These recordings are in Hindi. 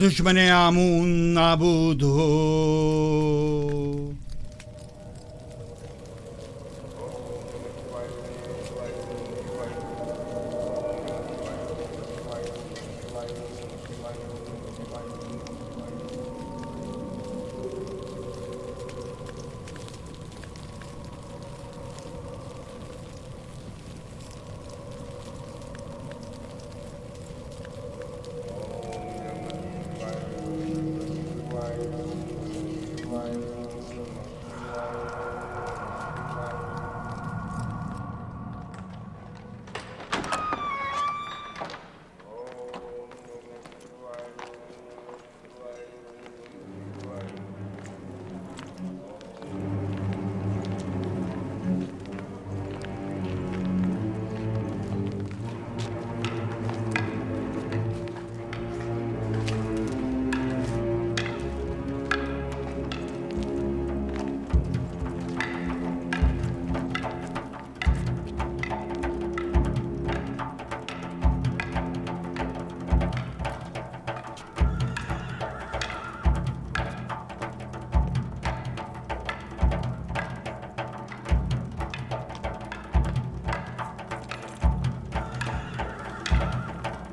दुश्मने आमून नाबूद हो।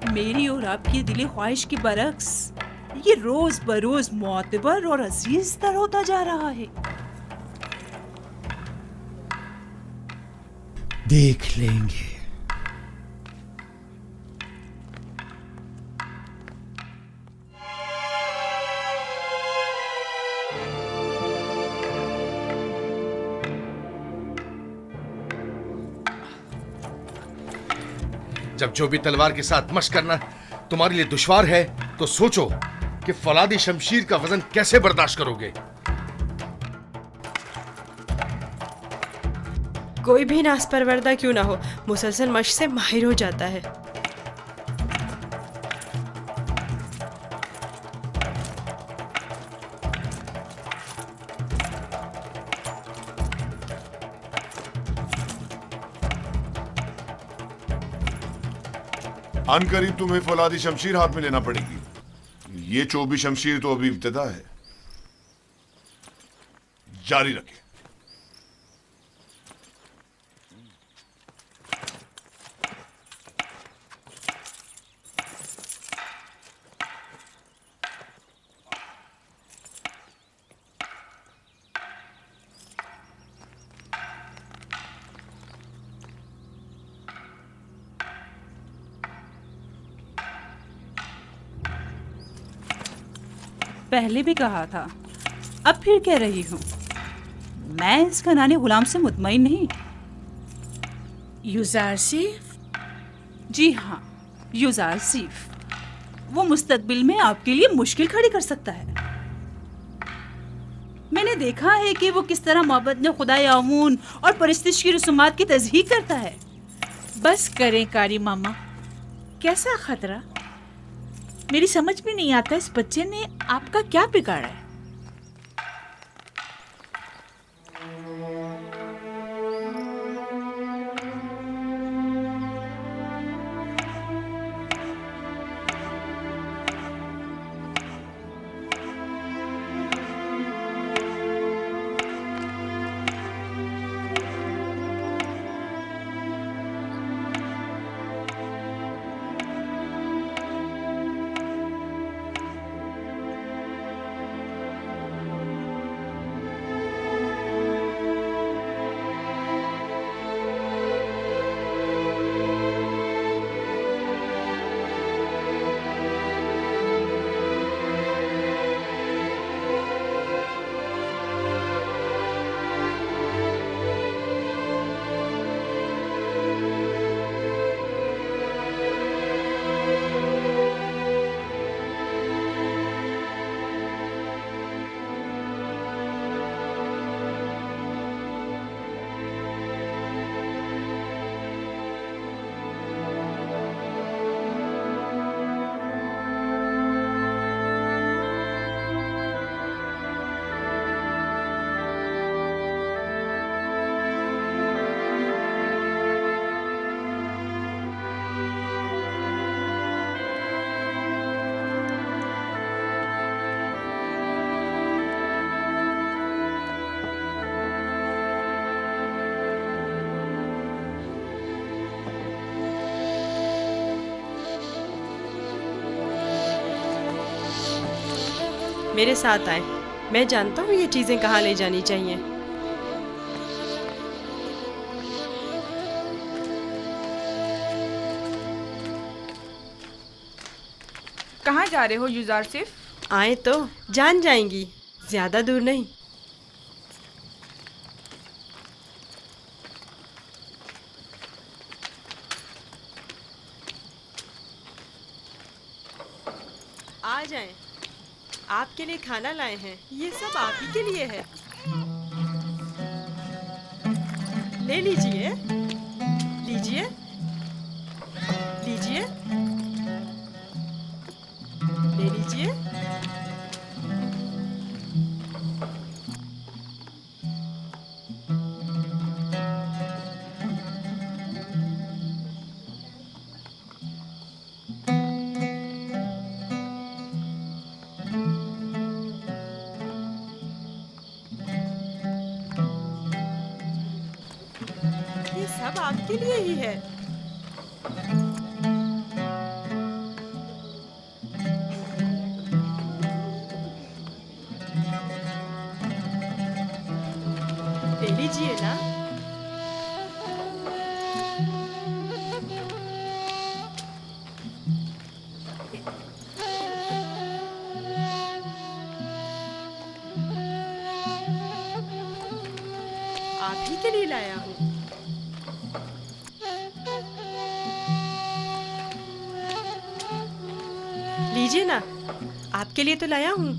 मेरी और आपकी दिली ख्वाहिश की बरक्स ये रोज बरोज मोतबर और अजीज तर होता जा रहा है। देख लेंगे। जब जो भी तलवार के साथ मशक करना तुम्हारे लिए दुश्वार है तो सोचो कि फौलादी शमशीर का वजन कैसे बर्दाश्त करोगे। कोई भी नासपरवरदा क्यों ना हो, मुसलसल मशक से माहिर हो जाता है। अनकरीब तुम्हें फौलादी शमशीर हाथ में लेना पड़ेगी। ये चौबी शमशीर तो अभी इब्तिदा है, जारी रखें। पहले भी कहा था, अब फिर कह रही हूँ, मैं इस खनानी गुलाम से मुतमईन नहीं। युजारसीफ? जी हाँ, युजारसीफ। वो मुस्तकबिल में आपके लिए मुश्किल खड़ी कर सकता है। मैंने देखा है कि वो किस तरह मोहब्बत में खुदाई आमून और परिस्तिश की रसूमात की तज़हीक करता है। बस करें कारी मामा, कैसा खतरा? मेरी समझ में नहीं आता इस बच्चे ने आपका क्या बिगाड़ा है। मेरे साथ आए। मैं जानता हूँ ये चीजें कहाँ ले जानी चाहिए। कहाँ जा रहे हो युजार सिर्फ? आए तो जान जाएंगी, ज्यादा दूर नहीं। आ जाएं। आपके लिए खाना लाए हैं, ये सब आप ही के लिए है। ले लीजिए, लीजिए, लीजिए, ले लीजिए। ये सब आपके लिए ही है। ले लीजिए ना। आप ही के लिए लाया हूँ। लीजिए ना, आपके लिए तो लाया हूँ।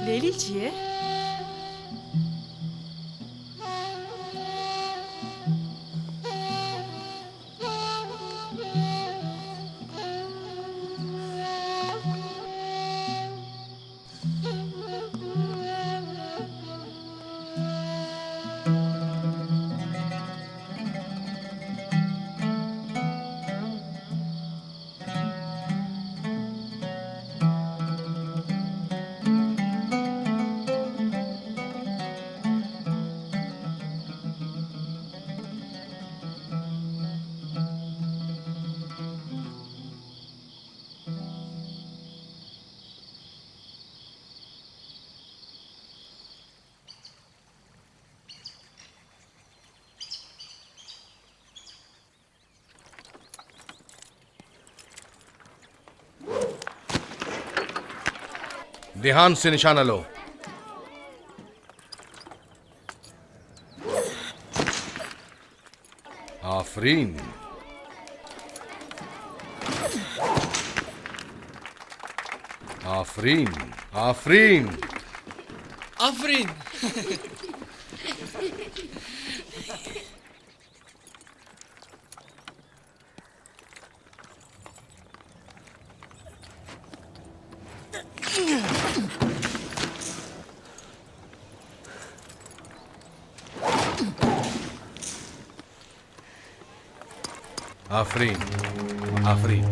ले लीजिए। ध्यान से निशाना लो। आफरीन। आफरीन। आफरीन। आफरीन। आफरीन। आफरीन।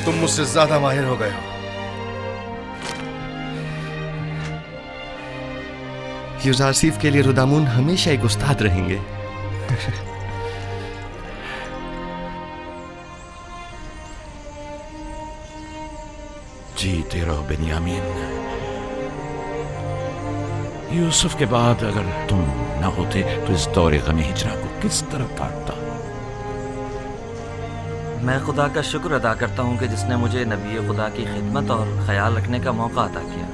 तुम मुझसे ज्यादा माहिर हो गए हो। यूजारसीफ के लिए रुदामुन हमेशा एक उस्ताद रहेंगे। जीते रहो बेनियामीन। यूसुफ के बाद अगर तुम न होते तो इस दौरे गमे हिजरा को किस तरह काटता। मैं खुदा का शुक्र अदा करता हूँ कि जिसने मुझे नबी खुदा की खिदमत और ख्याल रखने का मौका अता किया।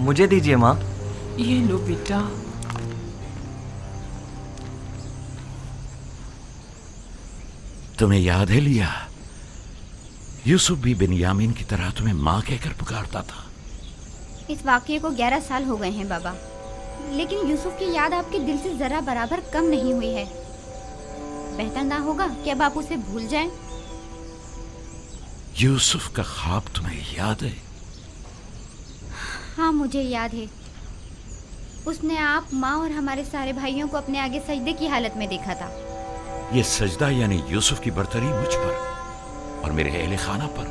मुझे दीजिए माँ। ये लो बेटा। तुम्हें याद है लिया, यूसुफ भी बिन्यामीन की तरह तुम्हें माँ कहकर पुकारता था। इस वाक़ये को 11 साल हो गए हैं बाबा, लेकिन यूसुफ की याद आपके दिल से जरा बराबर कम नहीं हुई है। बेहतर ना होगा कि अब आप उसे भूल जाएं? यूसुफ का ख्वाब तुम्हें याद है? हाँ मुझे याद है। उसने आप, माँ और हमारे सारे भाइयों को अपने आगे सजदे की हालत में देखा था। ये सजदा यानी यूसुफ की बरतरी मुझ पर और मेरे अहले खाना पर,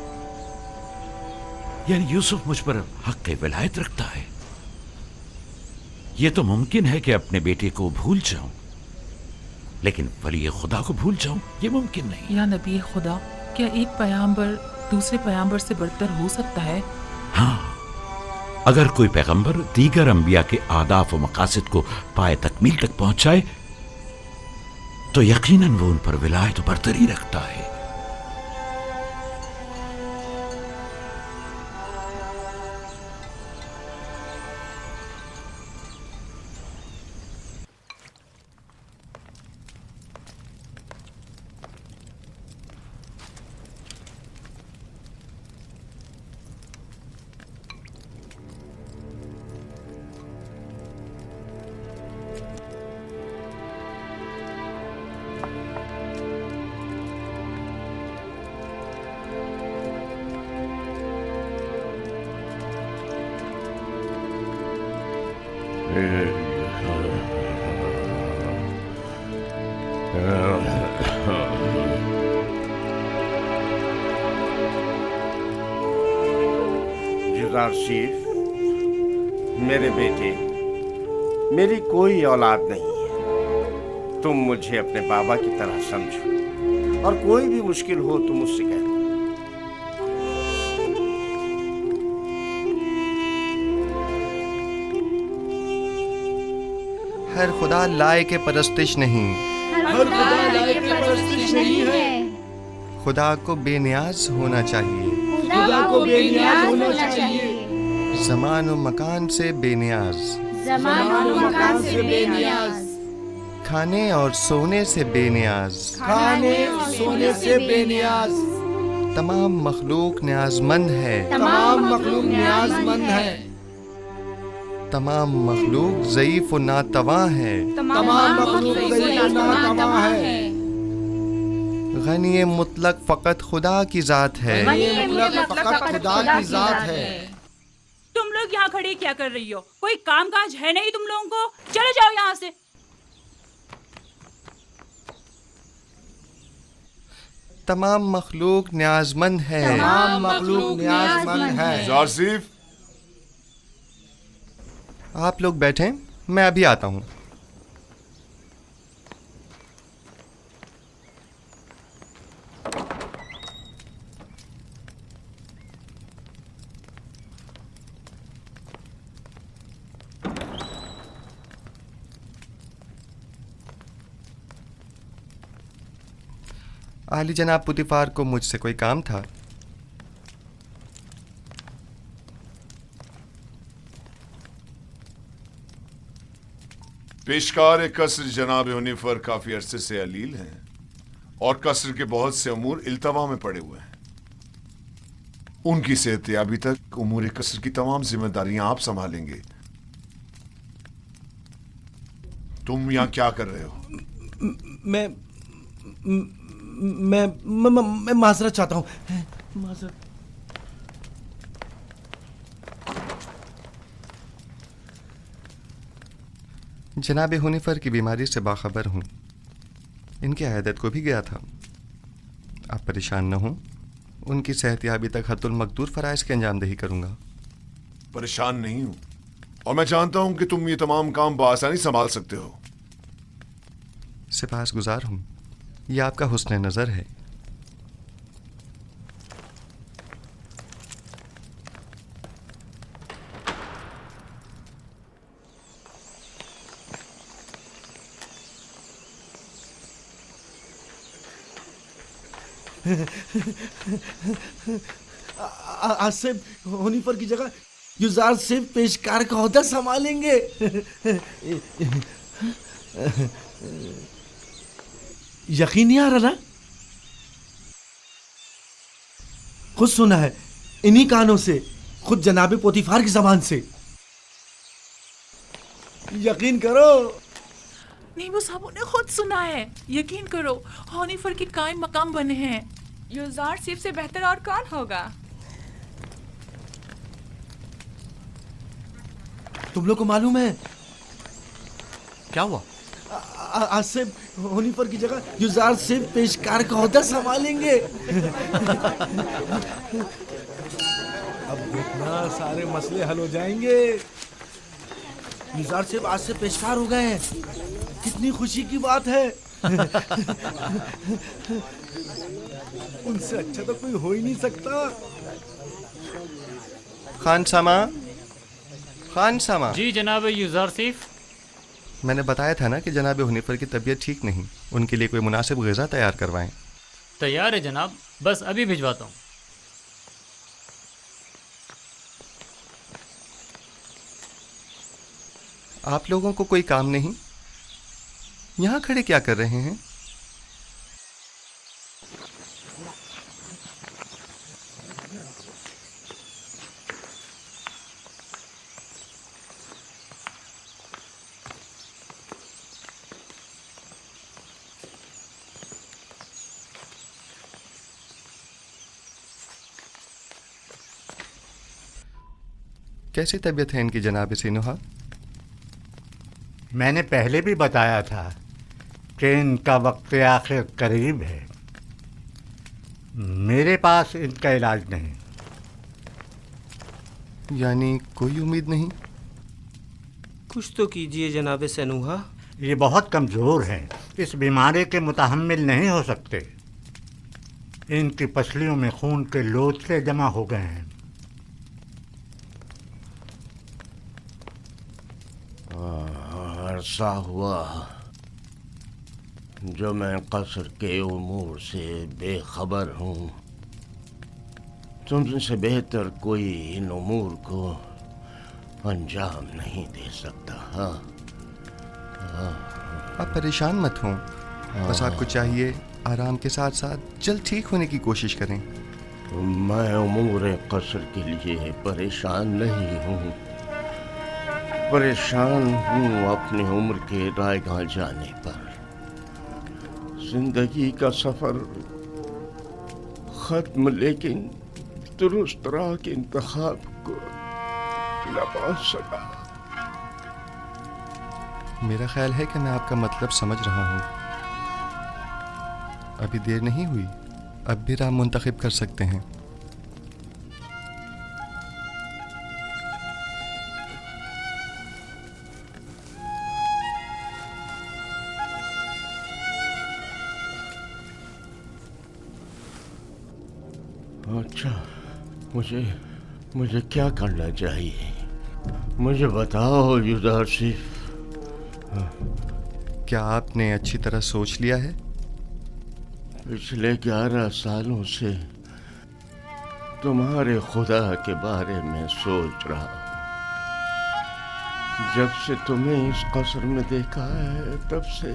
यानी यूसुफ मुझ पर हक विलायत रखता है। यह तो मुमकिन है कि अपने बेटे को भूल जाऊं, लेकिन वली खुदा को भूल जाऊं यह मुमकिन नहीं। या नबी खुदा, क्या एक पैगंबर दूसरे पैगंबर से बढ़कर हो सकता है? हाँ, अगर कोई पैगंबर दीगर अंबिया के आदाफ व मकासद को पाए तकमील तक पहुंचाए तो यकीनन वो उन पर विलायत बरतरी रखता है। यूसुफ, मेरे बेटे, मेरी कोई औलाद नहीं है। तुम मुझे अपने बाबा की तरह समझो और कोई भी मुश्किल हो तो मुझसे कह दो। हर खुदा लायक परस्तिश नहीं, हर खुदा लायक परस्तिश नहीं है। खुदा को बेनियाज होना चाहिए, खुदा को बेनियाज होना चाहिए। ज़मान और मकान से बेनियाज, ज़मान और मकान से बेनियाज। खाने और सोने से बेनियाज, खाने और सोने से बेनियाज। तमाम मखलूक न्याजमंद है, तमाम मखलूक न्याजमंद है। तमाम मखलूक ज़ईफ़ और नातवा है, तमाम मखलूक ज़ईफ़ और नातवा है। गनी मुतलक फ़कत खुदा की ज़ात है, फ़कत खुदा की ज़ात है। तुम लोग यहाँ खड़े क्या कर रही हो? कोई काम काज है नहीं तुम लोगों को? चले जाओ यहाँ से। तमाम मखलूक न्याजमंद है, तमाम मखलूक न्याजमंद है। यूसुफ, आप लोग बैठें, मैं अभी आता हूँ। आली जनाब पुतिफार को मुझसे कोई काम था। पेशकार कसर जनाब हुनीफर काफी अरसे से अलील हैं और कसर के बहुत से अमूर इल्तवा में पड़े हुए हैं। उनकी सेहतयाबी तक उमूर कसर की तमाम जिम्मेदारियां आप संभालेंगे। तुम यहां क्या कर रहे हो? मैं माजरत चाहता हूं। माजरत। जनाब हुनिफर की बीमारी से बाखबर हूँ। इनकी आयदत को भी गया था। आप परेशान न हों, उनकी सेहतयाबी तक हत्तुल मकदूर फ़राइज़ की अंजामदही करूँगा। परेशान नहीं हूं और मैं जानता हूं कि तुम ये तमाम काम बआसानी संभाल सकते हो। सिपासगुजार हूँ, ये आपका हुस्न नज़र है। आज से हुनिफर की जगह युजार सिर्फ पेशकार का ओहदा संभालेंगे। यकीन नहीं आ रहा ना? खुद सुना है इन्हीं कानों से, खुद जनाबे पोतीफार की जबान से। यकीन करो। नहीं, वो साहब ने खुद सुना है। यकीन करो, हनीफर के कायम मकाम बने हैं। युजार सिर्फ से बेहतर और कौन होगा? तुम लोग को मालूम है क्या हुआ? आज से हुनिफर की जगह युजार सिर्फ पेशकार का ओहदा संभालेंगे। अब देखना सारे मसले हल हो जाएंगे। युजार सिर्फ आज से पेशकार हो गए हैं, कितनी खुशी की बात है। उनसे अच्छा तो कोई हो ही नहीं सकता। खान सामा। जी जनाब युजारसिफ। मैंने बताया था ना कि जनाब हुनिफर की तबीयत ठीक नहीं, उनके लिए कोई मुनासिब ग़िज़ा तैयार करवाएं। तैयार है जनाब, बस अभी भिजवाता हूँ। आप लोगों को कोई काम नहीं? यहाँ खड़े क्या कर रहे हैं? कैसी तबीयत है इनकी जनाब सीनुहा? मैंने पहले भी बताया था कि इनका वक्त आखिर करीब है। मेरे पास इनका इलाज नहीं। यानी कोई उम्मीद नहीं? कुछ तो कीजिए जनाब सनूहा। ये बहुत कमज़ोर हैं, इस बीमारी के मुतहम्मिल नहीं हो सकते। इनकी पसलियों में खून के लोथड़े जमा हो गए हैं। अरसा हुआ जो मैं कसर के उमूर से बेखबर हूँ। तुमसे बेहतर कोई इन उमूर को अंजाम नहीं दे सकता। आप परेशान मत हों, बस आपको चाहिए आराम के साथ साथ जल्द ठीक होने की कोशिश करें। मैं उमूर कसर के लिए परेशान नहीं हूँ, परेशान हूँ अपनी उम्र के रायगाह जाने पर। जिंदगी का सफर खत्म, लेकिन दुरुस्त राह के इंतखाब को न पा सका। मेरा ख्याल है कि मैं आपका मतलब समझ रहा हूँ। अभी देर नहीं हुई, अब भी राह मुंतखब कर सकते हैं। अच्छा, मुझे क्या करना चाहिए? मुझे बताओ युजारसिफ। क्या आपने अच्छी तरह सोच लिया है? पिछले 11 सालों से तुम्हारे खुदा के बारे में सोच रहा हूँ। जब से तुम्हें इस कसर में देखा है तब से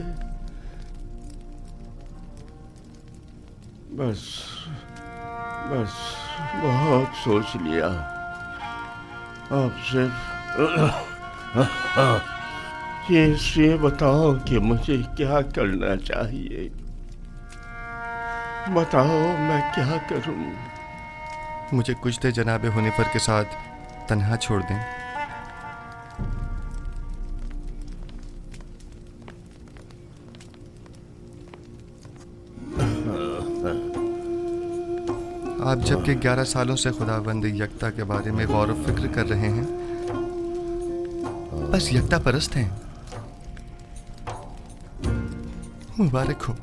बस बहुत सोच लिया। अब सिर्फ ये बताओ कि मुझे क्या करना चाहिए। बताओ मैं क्या करूं? मुझे कुछ देर जनाब हुनिफर के साथ तन्हा छोड़ दें। आप जबकि 11 सालों से खुदावंद यकता के बारे में गौर व फिक्र कर रहे हैं, बस यकता परस्त हैं। मुबारक हो।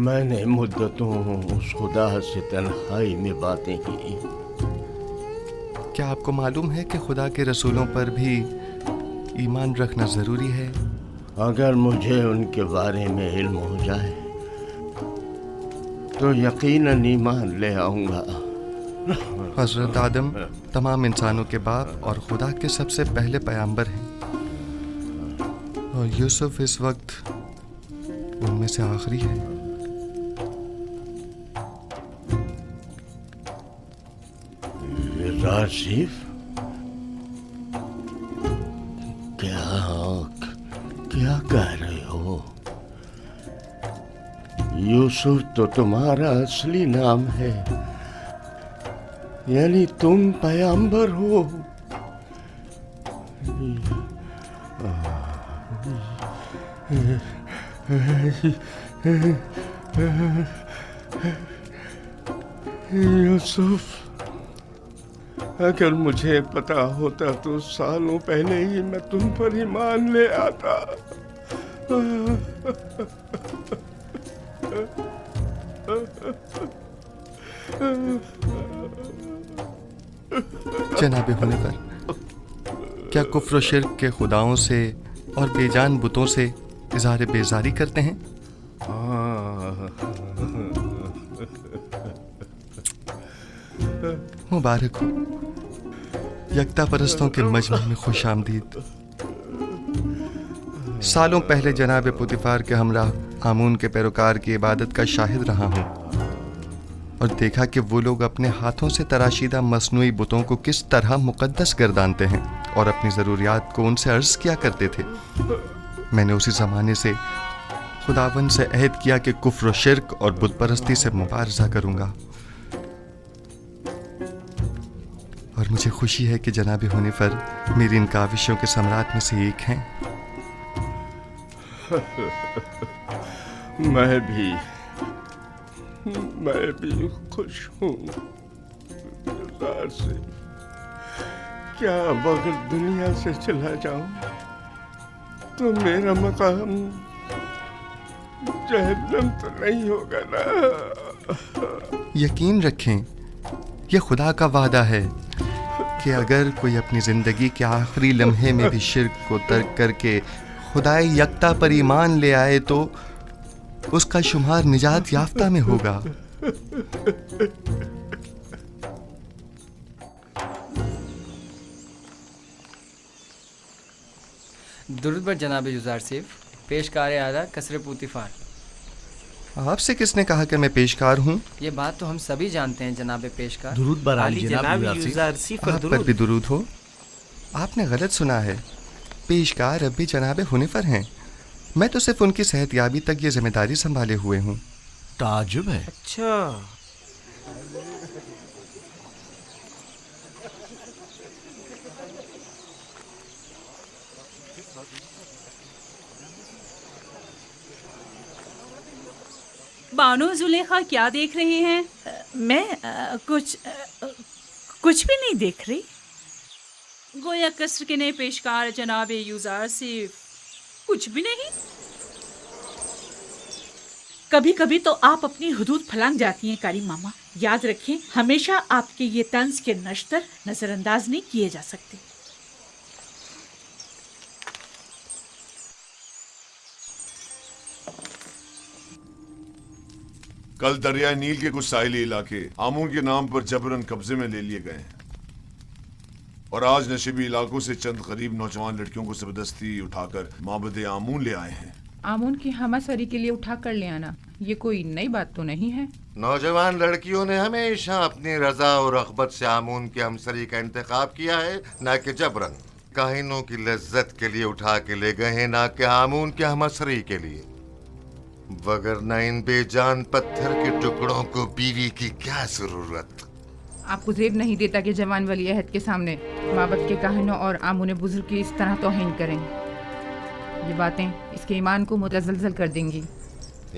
मैंने मुद्दतों उस खुदा से तन्हाई में बातें की। क्या आपको मालूम है कि खुदा के रसूलों पर भी ईमान रखना जरूरी है? अगर मुझे उनके बारे में इल्म हो जाए तो यकीनन ईमान ले आऊंगा। हजरत आदम तमाम इंसानों के बाप और खुदा के सबसे पहले पैगंबर हैं, और यूसुफ इस वक्त उनमें से आखिरी है। राशिफ, क्या कह रहे हो? यूसुफ तो तुम्हारा असली नाम है, यानी तुम पैगंबर हो। यूसुफ, अगर मुझे पता होता तो सालों पहले ही मैं तुम पर ईमान ले आता। जनाबे होने पर क्या कुफ्र और शिर्क के खुदाओं से और बेजान बुतों से इज़हार बेजारी करते हैं? मुबारक हो। यकता परस्तों के मजमा में खुश आमदीद। सालों पहले जनाब पुतिफार के हमरा आमून के पैरोकार की इबादत का शाहिद रहा हूँ और देखा कि वो लोग अपने हाथों से तराशीदा मसनूई बुतों को किस तरह मुकद्दस गर्दानते हैं और अपनी ज़रूरियात को उनसे अर्ज किया करते थे। मैंने उसी ज़माने से खुदावंद से अहद किया कि कुफ्र और शिर्क और बुत परस्ती से मुबारज़ा करूँगा, और मुझे खुशी है कि जनाब हुनीफर मेरी इन काविशों के सम्राट में से एक हैं। मैं भी खुश हूँ से। क्या अब अगर दुनिया से चला जाऊं तो मेरा मकाम जहन्नम तो नहीं होगा ना? यकीन रखें, यह खुदा का वादा है कि अगर कोई अपनी जिंदगी के आखिरी लम्हे में भी शिर्क को तर्क करके खुदाए यकता पर ईमान ले आए तो उसका शुमार निजात याफ्ता में होगा। दुरूद बर जनाब युज़ार सिफ, पेशकार आला कसर पुतिफार। आपसे किसने कहा कि मैं पेशकार हूँ? ये बात तो हम सभी जानते हैं जनाब पेशकार। दुरूद बर आली जनाब युज़ार सिफ। आप पर भी दुरूद हो। आपने गलत सुना है, पेशकार अब भी जनाब हुनीफर हैं। मैं तो सिर्फ उनकी सेहतयाबी तक ये जिम्मेदारी संभाले हुए हूँ। ताजुब है। अच्छा, बानो जुलेखा क्या देख रहे हैं? मैं कुछ भी नहीं देख रही। गोया कसर के नए पेशकार जनाब युज़ार सिफ कुछ भी नहीं। कभी कभी तो आप अपनी हुदूद फलांग जाती हैं कारी मामा। याद रखें, हमेशा आपके ये तंज के नश्तर नजरअंदाज नहीं किए जा सकते। कल दरिया नील के कुछ साहिली इलाके आमून के नाम पर जबरन कब्जे में ले लिए गए हैं, और आज नशीबी इलाकों से चंद गरीब नौजवान लड़कियों को जबरदस्ती उठाकर माबद आमून ले आए हैं। आमून की हमासरी के लिए उठा कर ले आना ये कोई नई बात तो नहीं है। नौजवान लड़कियों ने हमेशा अपनी रजा और रग़बत से आमून की हमसरी का इंतखाब किया है, ना कि जबरन। काहिनों की लज्जत के लिए उठा के ले गए हैं, ना कि आमून की हमसरी के लिए। वगरना इन बेजान पत्थर के टुकड़ों को बीवी की क्या जरूरत। आपको जेब नहीं देता कि जवान वली अहद के सामने माबद के काहिनों और आमून बुजुर्ग की इस तरह तौहीन करें। ये बातें इसके ईमान को मुतज़लज़ल कर देंगी।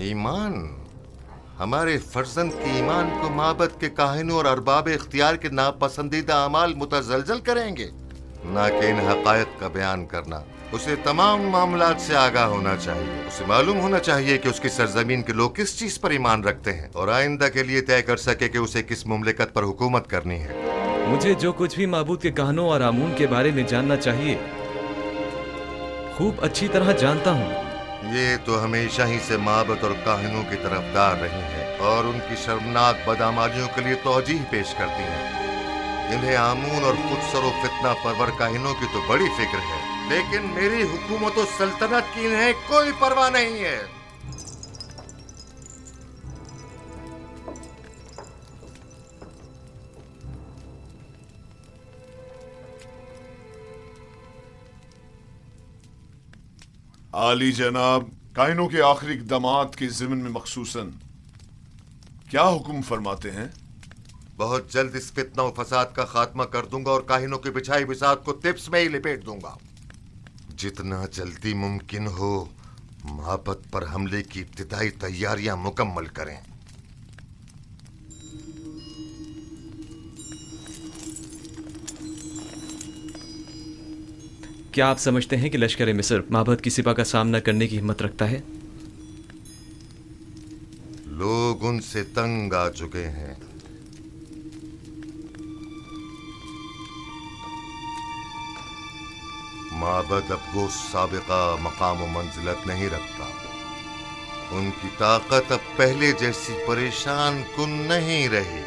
ईमान? हमारे फर्जंद के ईमान को माबद के काहिनों और अरबाब इख्तियार के नापसंदीदा अमाल मुतजलजल करेंगे, ना कि इन हकायक का बयान करना। उसे तमाम मामलात से आगाह होना चाहिए। उसे मालूम होना चाहिए कि उसकी सरजमीन के लोग किस चीज पर ईमान रखते हैं और आइंदा के लिए तय कर सके कि उसे किस मुमलिकत पर हुकूमत करनी है। मुझे जो कुछ भी माबूद के कहनों और आमून के बारे में जानना चाहिए खूब अच्छी तरह जानता हूँ। ये तो हमेशा ही से माबद और काहिनों की तरफदार रही है और उनकी शर्मनाक बदामालियों के लिए तौजीह पेश करती है। इन्हें आमून और खुद सरो फितना परवर काहिनों की तो बड़ी फिक्र है, लेकिन मेरी हुकूमत और सल्तनत की इन्हें कोई परवाह नहीं है। आली जनाब, कायनों के आखिरी इक़दामात के ज़िम्न में मखसूसन क्या हुक्म फरमाते हैं? बहुत जल्द इस फितना और फसाद का खात्मा कर दूंगा और काहिनों की बिछाई बिसात को तिप्स में ही लिपेट दूंगा। जितना जल्दी मुमकिन हो माबद पर हमले की इब्तिदाई तैयारियां मुकम्मल करें। क्या आप समझते हैं कि लश्कर मिस्र माबद की सिपा का सामना करने की हिम्मत रखता है? लोग उनसे तंग आ चुके हैं। माबद अब वो साबिका मकाम व मंजिलत नहीं रखता। उनकी ताकत अब पहले जैसी परेशान कुन नहीं रही।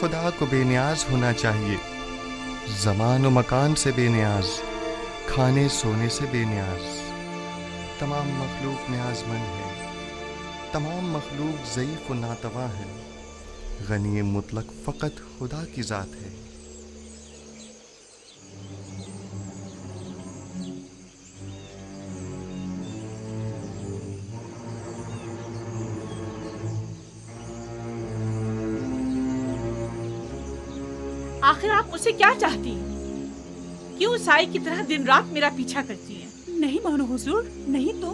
खुदा को बेनियाज होना चाहिए, ज़मान व मकान से बेनियाज, खाने सोने से बेनियाज। तमाम मखलूक न्याज़मंद है, तमाम मखलूक ज़ईफ़ व नातवा है। गनी मुतलक फ़कत खुदा की ज़ात है। आखिर आप मुझसे क्या चाहती हैं? क्यों साई की तरह दिन रात मेरा पीछा करती हैं? नहीं मानो हुजूर, नहीं तो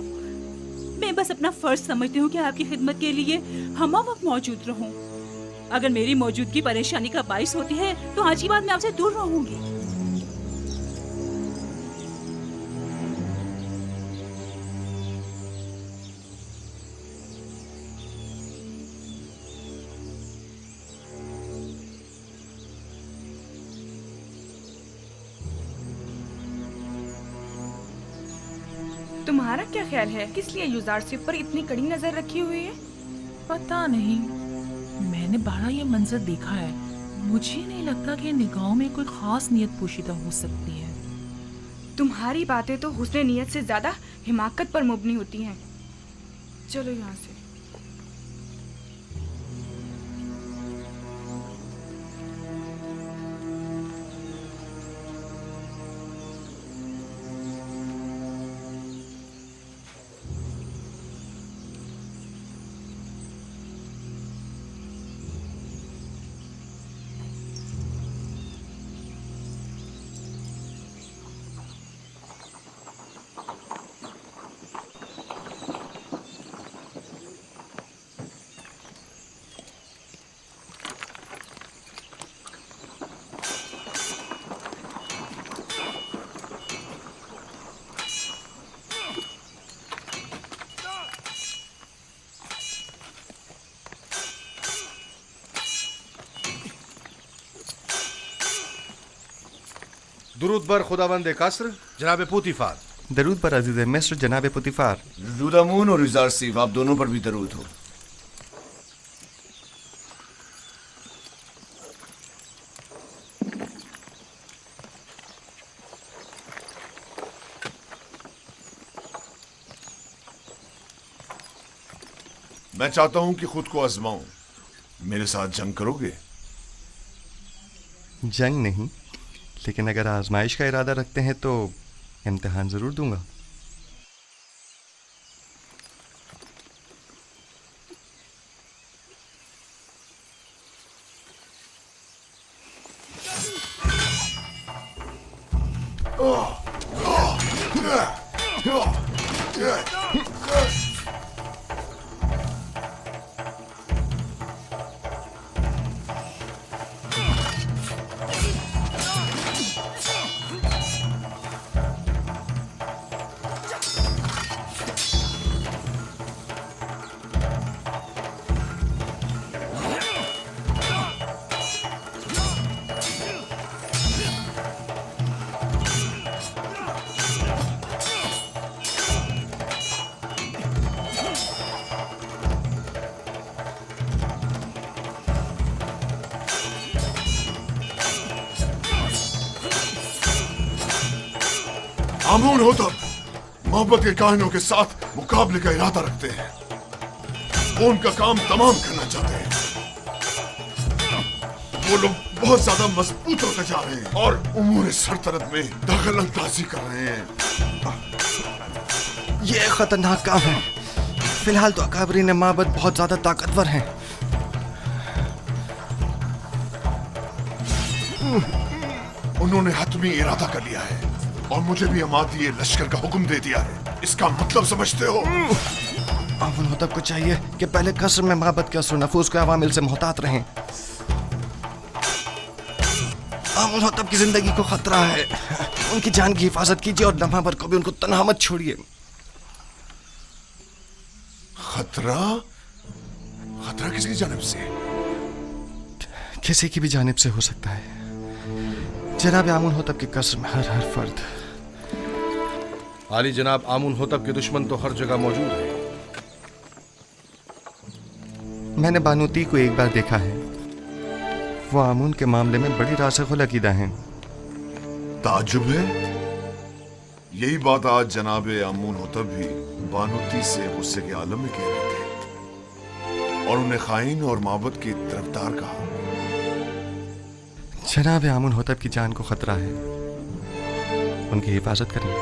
मैं बस अपना फर्ज समझती हूँ कि आपकी खिदमत के लिए हम वक्त मौजूद रहूं। अगर मेरी मौजूदगी परेशानी का बाइस होती है तो आज की बात मैं आपसे दूर रहूंगी। तुम्हारा क्या ख्याल है, किस लिए यूजारसिफ पर इतनी कड़ी नजर रखी हुई है? पता नहीं, मैंने बड़ा ये मंजर देखा है। मुझे नहीं लगता कि निगाहों में कोई खास नियत पोशीदा हो सकती है। तुम्हारी बातें तो हुस्ने नियत से ज्यादा हिमाकत पर मुबनी होती हैं। चलो यहाँ से। दुरूद बर खुदावंद कसर जनाब पुतिफार। दरूद पर अजीज मिस्र जनाब पुतिफार। दुदामून और यूजारसिफ, आप दोनों पर भी दरूद हो। मैं चाहता हूं कि खुद को आजमाऊं। मेरे साथ जंग करोगे? जंग नहीं, लेकिन अगर आजमाइश का इरादा रखते हैं तो इम्तिहान जरूर दूंगा। आमून होतब मोहब्बत के काहिनों के साथ मुकाबले का इरादा रखते हैं। वो उनका काम तमाम करना चाहते हैं। वो लोग बहुत ज्यादा मजबूत होते जा रहे हैं और उमूर सल्तनत में दखल अंदाजी कर रहे हैं। ये खतरनाक काम है। फिलहाल तो अकाबरीन माबद बहुत ज्यादा ताकतवर हैं। उन्होंने हतमी इरादा कर लिया है और मुझे भी अमाती लश्कर का हुक्म दे दिया है। इसका मतलब समझते हो? आमुन होतब को चाहिए कि पहले कसर में माबद के असर नफूस को अवामिल से मोहतात रहें। आमुन होतब की जिंदगी को खतरा है। उनकी जान की हिफाजत कीजिए और लम्हा भर को भी उनको तन्हा मत छोड़िए। खतरा? खतरा किसकी जानिब से? किसी की भी जानिब से हो सकता है। जनाब आमुन होतब के कसर में हर फर्द। आली जनाब, आमुन होतब के दुश्मन तो हर जगह मौजूद है। मैंने बानूती को एक बार देखा है। वो आमुन के मामले में बड़ी रासिखुल अकीदा हैं। ताजुब है। यही बात आज जनाब आमून होतब भी बानूती से गुस्से के आलम में कह रहे थे और उन्हें खाइन और माबद की तरफदार कहा। जनाब आमुन होतब की जान को खतरा है। उनकी हिफाजत करें।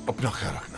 अपना ख्याल रखें।